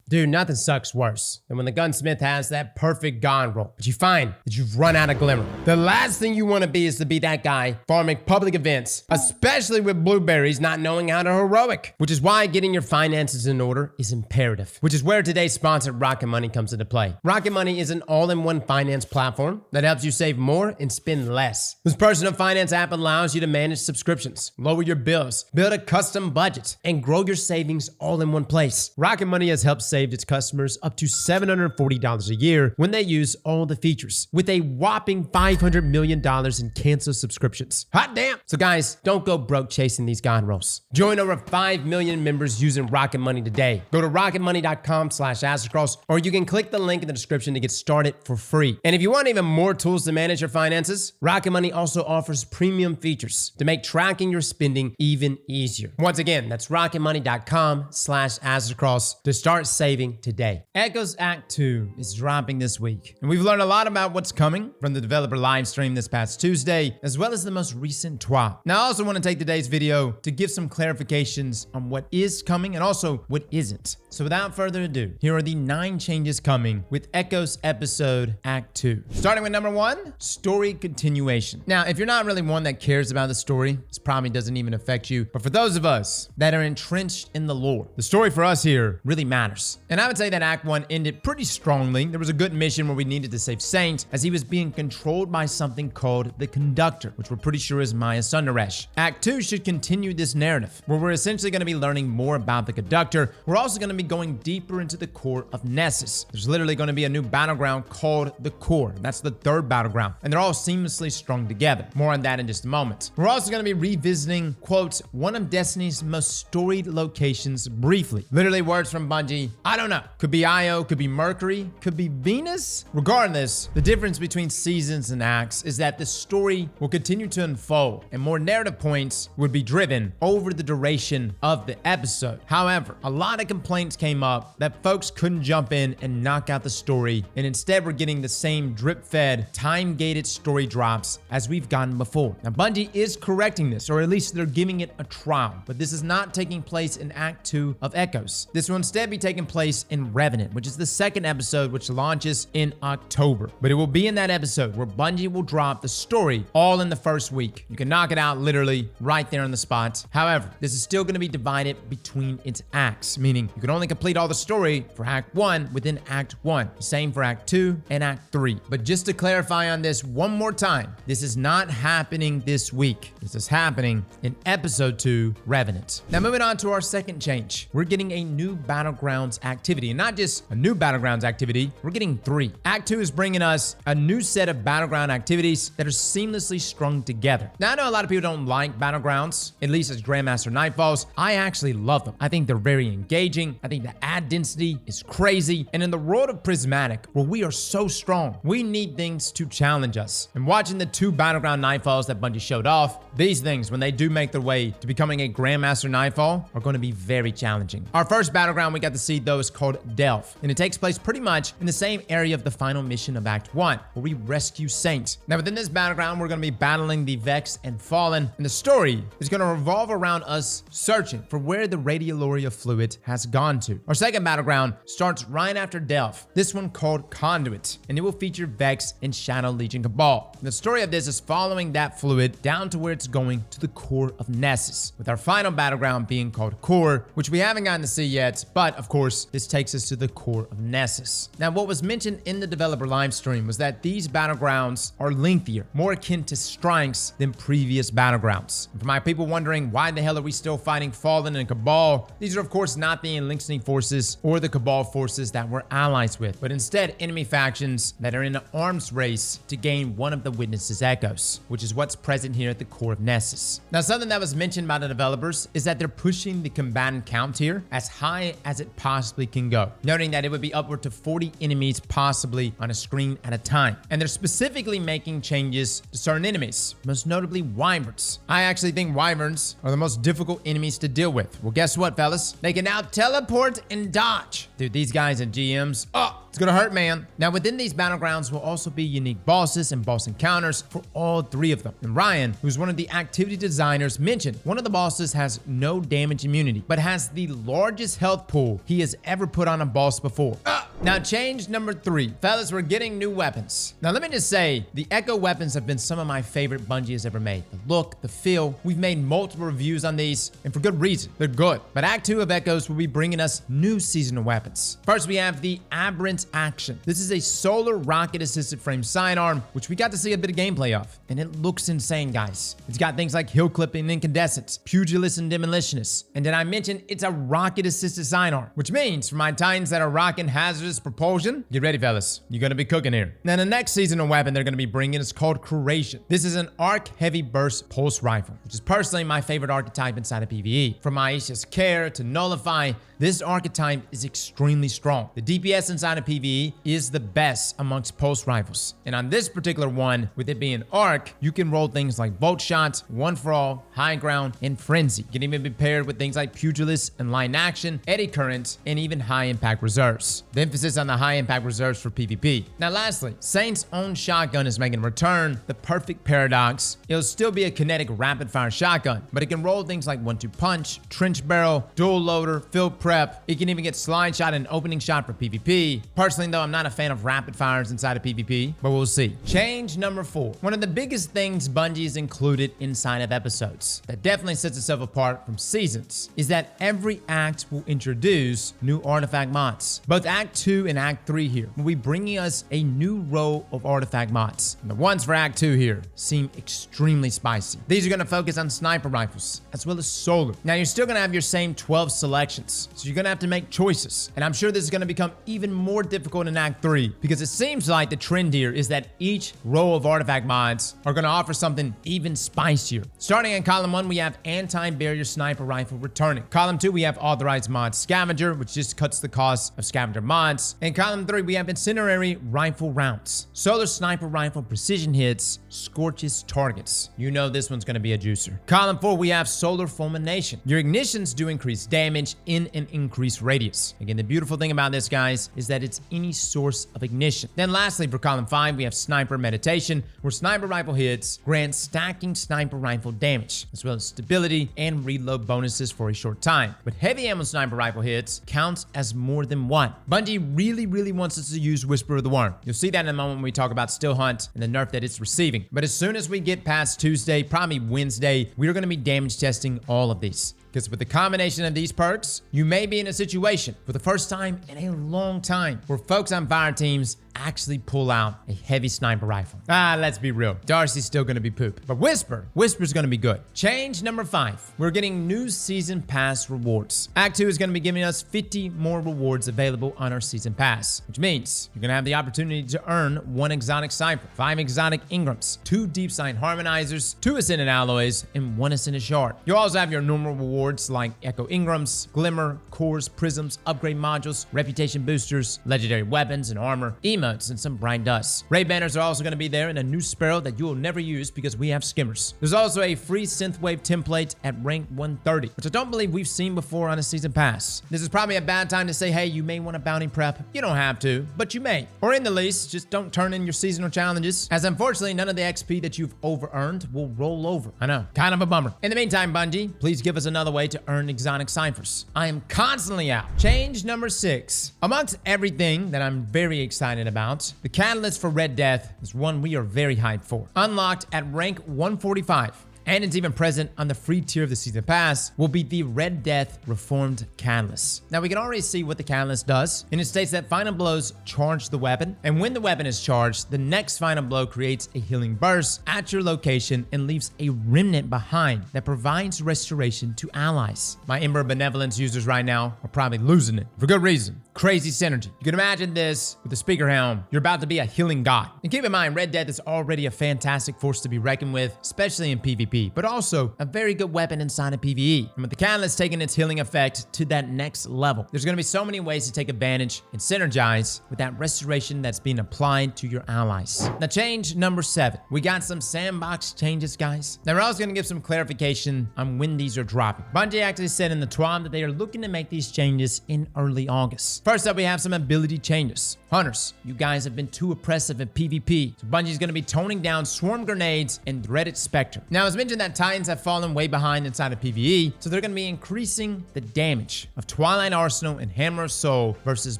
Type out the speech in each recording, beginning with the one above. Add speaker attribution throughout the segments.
Speaker 1: Dude, nothing sucks worse than when the gunsmith has that perfect gun roll, but you find that you've run out of glimmer. The last thing you want to be is to be that guy farming public events, especially with blueberries, not knowing how to heroic, which is why getting your finances in order is imperative, which is where today's sponsor, Rocket Money, comes into play. Rocket Money is an all-in-one finance platform that helps you save more and spend less. This personal finance app allows you to manage subscriptions, lower your bills, build a custom budget, and grow your savings all in one place. Rocket Money has helped save its customers up to $740 a year when they use all the features, with a whopping $500 million in canceled subscriptions. Hot damn! So guys, don't go broke chasing these god rolls. Join over 5 million members using Rocket Money today. Go to rocketmoney.com/Aztecross, or you can click the link in the description to get started for free. And if you want even more tools to manage your finances, Rocket Money also offers premium features to make tracking your spending even easier. Once again, that's rocketmoney.com/Aztecross to start saving today.
Speaker 2: Echoes Act 2 is dropping this week, and we've learned a lot about what's coming from the developer live stream this past Tuesday, as well as the most recent twat. Now, I also want to take today's video to give some clarifications on what is coming and also what isn't. So without further ado, here are the 9 changes coming with Echoes Episode Act 2. Starting with number 1, story continuation. Now, if you're not really one that cares about the story, this probably doesn't even affect you, but for those of us that are entrenched in the lore, the story for us here really matters. And I would say that Act 1 ended pretty strongly. There was a good mission where we needed to save Saint as he was being controlled by something called the Conductor, which we're pretty sure is Maya Sundaresh. Act 2 should continue this narrative, where we're essentially going to be learning more about the Conductor. We're also going to be going deeper into the core of Nessus. There's literally going to be a new battleground called the Core. That's the 3rd battleground, and they're all seamlessly strung together. More on that in just a moment. We're also going to be revisiting, quote, one of Destiny's most storied locations briefly. Literally words from Bungie. I don't know. Could be Io, could be Mercury, could be Venus. Regardless, the difference between seasons and acts is that the story will continue to unfold, and more narrative points would be driven over the duration of the episode. However, a lot of complaints came up that folks couldn't jump in and knock out the story, and instead we're getting the same drip-fed, time-gated story drops as we've gotten before. Now, Bungie is correcting this, or at least they're giving it a trial, but this is not taking place in Act 2 of Echoes. This will instead be taking place in Revenant, which is the 2nd episode, which launches in October. But it will be in that episode where Bungie will drop the story all in the first week. You can knock it out literally right there on the spot. However, this is still going to be divided between its acts, meaning you can only complete all the story for Act 1 within Act 1. Same for Act 2 and Act 3. But just to clarify on this one more time, this is not happening this week. This is happening in Episode 2, Revenant. Now, moving on to our second change. We're getting a new Battlegrounds activity, and not just a new Battlegrounds activity, we're getting 3. Act 2 is bringing us a new set of Battleground activities that are seamlessly strung together. Now, I know a lot of people don't like Battlegrounds, at least as Grandmaster Nightfalls. I actually love them. I think they're very engaging. I think the ad density is crazy. And in the world of Prismatic, where we are so strong, we need things to challenge us. And watching the 2 Battleground Nightfalls that Bungie showed off, these things, when they do make their way to becoming a Grandmaster Nightfall, are going to be very challenging. Our first Battleground we got to see, though, is called Delph, and it takes place pretty much in the same area of the final mission of Act 1, where we rescue Saint. Now, within this Battleground, we're going to be battling the Vex and Fallen, and the story is going to revolve around us searching for where the Radioloria fluid has gone to. Our second Battleground starts right after Delph, this one called Conduit, and it will feature Vex and Shadow Legion Cabal. The story of this is following that fluid down to where it's going to the core of Nessus, with our final Battleground being called Core, which we haven't gotten to see yet, but of course, this takes us to the core of Nessus. Now, what was mentioned in the developer live stream was that these Battlegrounds are lengthier, more akin to strikes than previous Battlegrounds. And for my people wondering why the hell are we still fighting Fallen and Cabal, these are of course not the Enlightened forces or the Cabal forces that we're allies with, but instead enemy factions that are in an arms race to gain one of the Witnesses' echoes, which is what's present here at the core of Nessus. Now, something that was mentioned by the developers is that they're pushing the combatant count here as high as it possibly can go, noting that it would be upward to 40 enemies possibly on a screen at a time. And they're specifically making changes to certain enemies, most notably Wyverns. I actually think Wyverns are the most difficult enemies to deal with. Well, guess what, fellas? They can now teleport and dodge. Dude, these guys and GMs, oh, It's gonna hurt, man. Now, within these battlegrounds will also be unique bosses and boss encounters for all 3 of them. And Ryan, who's one of the activity designers, mentioned one of the bosses has no damage immunity, but has the largest health pool he has ever put on a boss before. Now, change number 3. Fellas, we're getting new weapons. Now, let me just say, the Echo weapons have been some of my favorite Bungie has ever made. The look, the feel, we've made multiple reviews on these, and for good reason. They're good. But Act 2 of Echoes will be bringing us new seasonal weapons. First, we have the Aberrant Action. This is a solar rocket-assisted frame sidearm, which we got to see a bit of gameplay of, and it looks insane, guys. It's got things like hill clipping and incandescence, pugilist and demolitionist. And did I mention it's a rocket-assisted sidearm, which means for my Titans that are rocking hazardous propulsion, get ready, fellas. You're gonna be cooking here. Now, the next seasonal weapon they're gonna be bringing is called Creation. This is an arc heavy burst pulse rifle, which is personally my favorite archetype inside of PvE. From Aisha's Care to Nullify, this archetype is extremely strong. The DPS inside of PvE is the best amongst pulse rifles. And on this particular one, with it being arc, you can roll things like bolt shots, one for all, high ground, and frenzy. You can even be paired with things like pugilist and line action, eddy current, and even high impact reserves. The emphasis on the high impact reserves for PvP. Now, lastly, Saint's own shotgun is making a return, the perfect paradox. It'll still be a kinetic rapid fire shotgun, but it can roll things like 1-2 punch, trench barrel, dual loader, field prep. It can even get slide shot and opening shot for PvP. Personally, though, I'm not a fan of rapid fires inside of PvP, but we'll see. Change number 4. One of the biggest things Bungie's included inside of episodes that definitely sets itself apart from seasons is that every act will introduce new artifact mods. Both Act 2 and Act 3 here will be bringing us a new row of artifact mods. And the ones for Act 2 here seem extremely spicy. These are going to focus on sniper rifles as well as solar. Now, you're still going to have your same 12 selections, so you're going to have to make choices. And I'm sure this is going to become even more difficult in Act 3 because it seems like the trend here is that each row of artifact mods are going to offer something even spicier. Starting in column 1, we have anti-barrier sniper rifle returning. Column 2, we have authorized mod scavenger, which just cuts the cost of scavenger mods. In column 3, we have incendiary rifle rounds. Solar sniper rifle precision hits scorches targets. You know this one's going to be a juicer. Column 4, we have solar fulmination. Your ignitions do increase damage in an increased radius. Again, the beautiful thing about this, guys, is that it's any source of ignition. Then lastly, for column 5, we have sniper meditation, where sniper rifle hits grant stacking sniper rifle damage, as well as stability and reload bonuses for a short time. But heavy ammo sniper rifle hits counts as more than one. Bungie really wants us to use Whisper of the Worm. You'll see that in a moment when we talk about Still Hunt and the nerf that it's receiving. But as soon as we get past Tuesday, probably Wednesday, we're going to be damage testing all of these. Because with the combination of these perks, you may be in a situation for the first time in a long time where folks on fire teams actually pull out a heavy sniper rifle. Let's be real. Darcy's still going to be poop. But Whisper's going to be good. Change number 5. We're getting new season pass rewards. Act 2 is going to be giving us 50 more rewards available on our season pass, which means you're going to have the opportunity to earn 1 exotic cipher, 5 exotic Ingrams, 2 deep sight harmonizers, 2 ascended alloys, and 1 ascended shard. You'll also have your normal rewards like Echo Ingrams, Glimmer, cores, prisms, upgrade modules, reputation boosters, legendary weapons and armor, emotes, and some bright dust. Ray banners are also going to be there, and a new sparrow that you will never use because we have skimmers. There's also a free synthwave template at rank 130, which I don't believe we've seen before on a season pass. This is probably a bad time to say, hey, you may want to bounty prep. You don't have to, but you may. Or in the least, just don't turn in your seasonal challenges, as unfortunately none of the XP that you've over-earned will roll over. I know, kind of a bummer. In the meantime, Bungie, please give us another way to earn exotic ciphers. I am constantly out. Change number 6. Amongst everything that I'm very excited about, the catalyst for Red Death is one we are very hyped for. Unlocked at rank 145. And it's even present on the free tier of the season pass, will be the Red Death Reformed Catalyst. Now, we can already see what the catalyst does, and it states that final blows charge the weapon, and when the weapon is charged, the next final blow creates a healing burst at your location and leaves a remnant behind that provides restoration to allies. My Ember Benevolence users right now are probably losing it, for good reason. Crazy synergy. You can imagine this with the Speaker Helm. You're about to be a healing god. And keep in mind, Red Death is already a fantastic force to be reckoned with, especially in PvP, but also a very good weapon inside of PvE. And with the Catalyst taking its healing effect to that next level, there's going to be so many ways to take advantage and synergize with that restoration that's being applied to your allies. Now, change number 7. We got some sandbox changes, guys. Now, we're also going to give some clarification on when these are dropping. Bungie actually said in the TWAB that they are looking to make these changes in early August. First up, we have some ability changes. Hunters, you guys have been too oppressive in PvP, so Bungie's going to be toning down Swarm Grenades and Dreaded Spectre. Now, as mentioned, that Titans have fallen way behind inside of PvE, so they're going to be increasing the damage of Twilight Arsenal and Hammer of Soul versus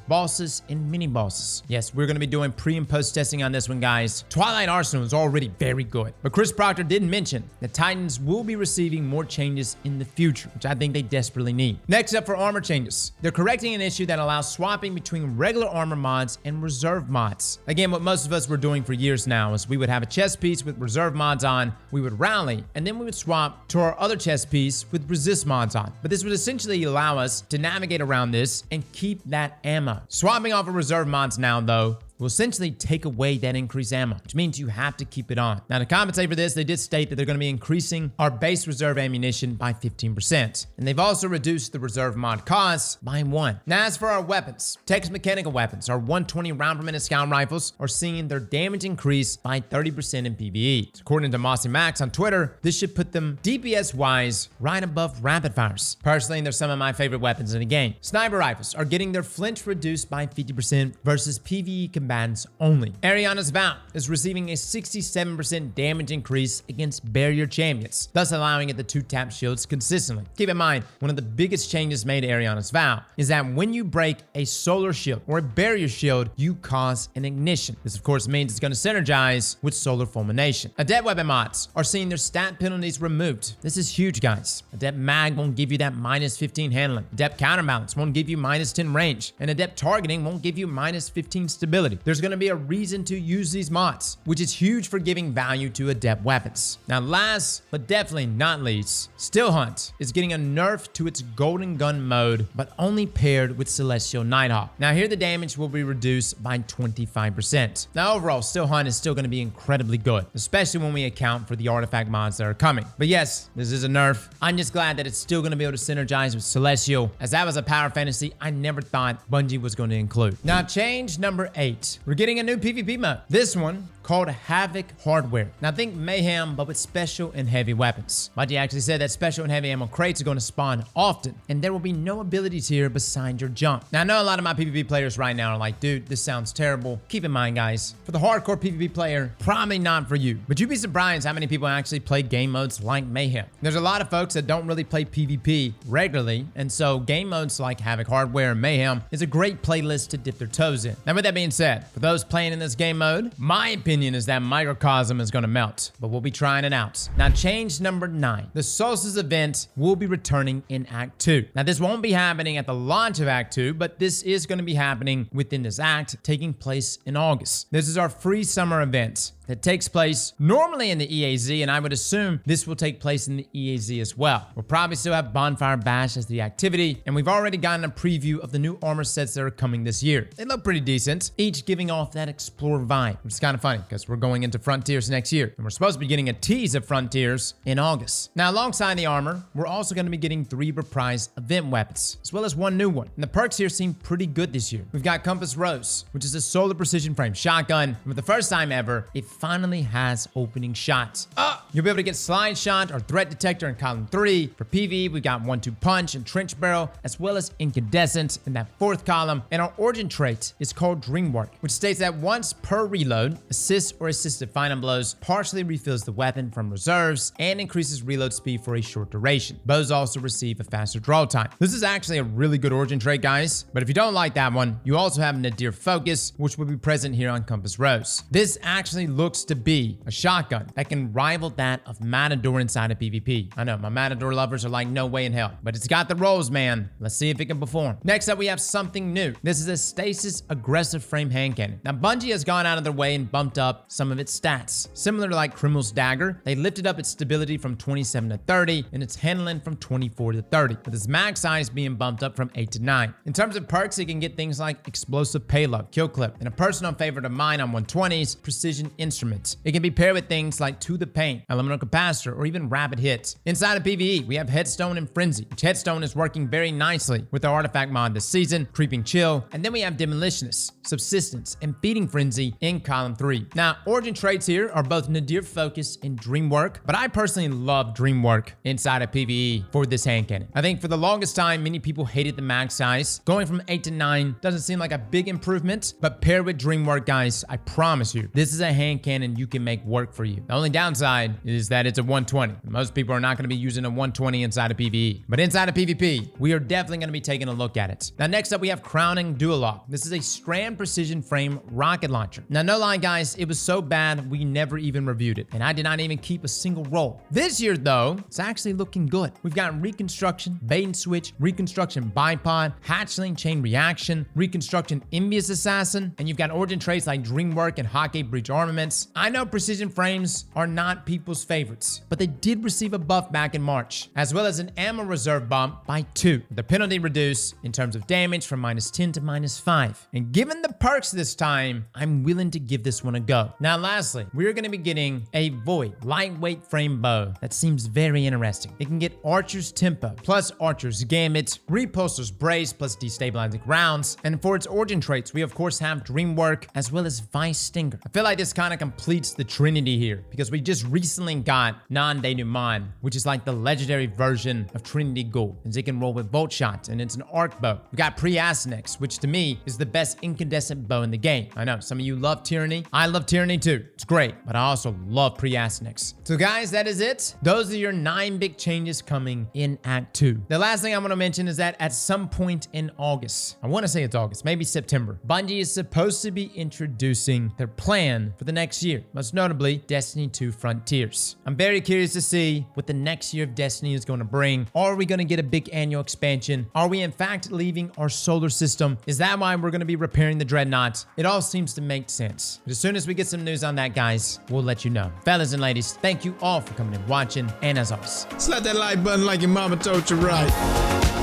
Speaker 2: bosses and mini-bosses. Yes, we're going to be doing pre- and post-testing on this one, guys. Twilight Arsenal is already very good, but Chris Proctor did mention that Titans will be receiving more changes in the future, which I think they desperately need. Next up for armor changes, they're correcting an issue that allows swapping between regular armor mods and reserve mods. Again, what most of us were doing for years now is we would have a chest piece with reserve mods on, we would rally, and then we would swap to our other chest piece with resist mods on. But this would essentially allow us to navigate around this and keep that ammo. Swapping off of reserve mods now, though, will essentially take away that increased ammo, which means you have to keep it on. Now, to compensate for this, they did state that they're going to be increasing our base reserve ammunition by 15%. And they've also reduced the reserve mod costs by 1. Now, as for our weapons, Texas mechanical weapons, our 120 round per minute scout rifles are seeing their damage increase by 30% in PvE. According to Mossy Max on Twitter, this should put them DPS-wise right above rapid fires. Personally, they're some of my favorite weapons in the game. Sniper rifles are getting their flinch reduced by 50% versus PvE combatants only. Ariana's Vow is receiving a 67% damage increase against barrier champions, thus allowing it to 2-tap shields consistently. Keep in mind, one of the biggest changes made to Ariana's Vow is that when you break a solar shield or a barrier shield, you cause an ignition. This of course means it's going to synergize with solar fulmination. Adept weapon mods are seeing their stat penalties removed. This is huge, guys. Adept mag won't give you that minus 15 handling. Adept counterbalance won't give you minus 10 range. And adept targeting won't give you minus 15 stability. There's going to be a reason to use these mods, which is huge for giving value to adept weapons. Now, last but definitely not least, Still Hunt is getting a nerf to its Golden Gun mode, but only paired with Celestial Nighthawk. Now, here the damage will be reduced by 25%. Now, overall, Still Hunt is still going to be incredibly good, especially when we account for the artifact mods that are coming. But yes, this is a nerf. I'm just glad that it's still going to be able to synergize with Celestial, as that was a power fantasy I never thought Bungie was going to include. Now, change number 8. We're getting a new PvP mode. This one called Havoc Hardware. Now think Mayhem, but with special and heavy weapons. Bungie actually said that special and heavy ammo crates are going to spawn often, and there will be no abilities here beside your jump. Now I know a lot of my PvP players right now are like, dude, this sounds terrible. Keep in mind, guys, for the hardcore PvP player, probably not for you. But you'd be surprised how many people actually play game modes like Mayhem. There's a lot of folks that don't really play PvP regularly, and so game modes like Havoc Hardware and Mayhem is a great playlist to dip their toes in. Now with that being said, for those playing in this game mode, my opinion is that Microcosm is going to melt, but we'll be trying it out. Now, change number 9. The Solstice event will be returning in Act 2. Now, this won't be happening at the launch of Act 2, but this is going to be happening within this act, taking place in August. This is our free summer event that takes place normally in the EAZ, and I would assume this will take place in the EAZ as well. We'll probably still have Bonfire Bash as the activity, and we've already gotten a preview of the new armor sets that are coming this year. They look pretty decent, each giving off that Explorer vibe, which is kind of funny because we're going into Frontiers next year, and we're supposed to be getting a tease of Frontiers in August. Now, alongside the armor, we're also going to be getting 3 reprised event weapons, as well as 1 new one. And the perks here seem pretty good this year. We've got Compass Rose, which is a solar precision frame shotgun, and for the first time ever, it finally has opening shots. You'll be able to get Slide Shot or Threat Detector in column 3. For PvE, we've got 1-2 Punch and Trench Barrel, as well as Incandescent in that 4th column. And our origin trait is called Dream Work, which states that once per reload, assist or assisted final blows partially refills the weapon from reserves and increases reload speed for a short duration. Bows also receive a faster draw time. This is actually a really good origin trait, guys, but if you don't like that one, you also have Nadir Focus, which will be present here on Compass Rose. This actually looks to be a shotgun that can rival that of Matador inside of PvP. I know, my Matador lovers are like, no way in hell, but it's got the rolls, man. Let's see if it can perform. Next up, we have something new. This is a Stasis aggressive frame hand cannon. Now, Bungie has gone out of their way and bumped up some of its stats. Similar to like Criminal's Dagger, they lifted up its stability from 27 to 30 and its handling from 24 to 30, with its mag size being bumped up from 8 to 9. In terms of perks, it can get things like explosive payload, kill clip, and a personal favorite of mine on 120s, precision infantry. instruments. It can be paired with things like To the Paint, Elemental Capacitor, or even Rapid Hits. Inside of PvE, we have Headstone and Frenzy, which Headstone is working very nicely with our artifact mod this season, Creeping Chill, and then we have Demolitionist, Subsistence, and Feeding Frenzy in column 3. Now, origin traits here are both Nadir Focus and Dream Work, but I personally love Dream Work inside of PvE for this hand cannon. I think for the longest time, many people hated the mag size. Going from 8 to 9 doesn't seem like a big improvement, but paired with Dream Work, guys, I promise you, this is a hand cannon you can make work for you. The only downside is that it's a 120. Most people are not going to be using a 120 inside of PvE, but inside of PvP, we are definitely going to be taking a look at it. Now, next up, we have Crowning Duolock. This is a Strand Precision Frame rocket launcher. Now, no lie, guys, it was so bad, we never even reviewed it, and I did not even keep a single roll. This year, though, it's actually looking good. We've got Reconstruction, Bait and Switch, Reconstruction Bipod, Hatchling Chain Reaction, Reconstruction Envious Assassin, and you've got origin traits like Dreamwork and Hotgate Breach Armaments. I know precision frames are not people's favorites, but they did receive a buff back in March, as well as an ammo reserve bump by 2. The penalty reduced in terms of damage from -10 to -5. And given the perks this time, I'm willing to give this one a go. Now, lastly, we're going to be getting a Void lightweight frame bow that seems very interesting. It can get Archer's Tempo, plus Archer's Gambit, Repulsor's Brace, plus destabilizing rounds. And for its origin traits, we of course have Dreamwork, as well as Vice Stinger. I feel like this kind of completes the trinity here, because we just recently got Non-Denouement, which is like the legendary version of Trinity Ghoul, and it can roll with Bolt Shots, and it's an arc bow. We got Pre-Asenex, which to me is the best incandescent bow in the game. I know some of you love Tyranny. I love Tyranny too. It's great, but I also love Pre-Asenex. So guys, that is it. Those are your 9 big changes coming in Act 2. The last thing I want to mention is that at some point in August, I want to say it's August, maybe September, Bungie is supposed to be introducing their plan for the next year, most notably Destiny 2 Frontiers. I'm very curious to see what the next year of Destiny is going to bring. Are we going to get a big annual expansion? Are we in fact leaving our solar system? Is that why we're going to be repairing the Dreadnought? It all seems to make sense. But as soon as we get some news on that, guys, we'll let you know. Fellas and ladies, thank you all for coming and watching, and as always,
Speaker 3: Slap that like button like your mama told you right.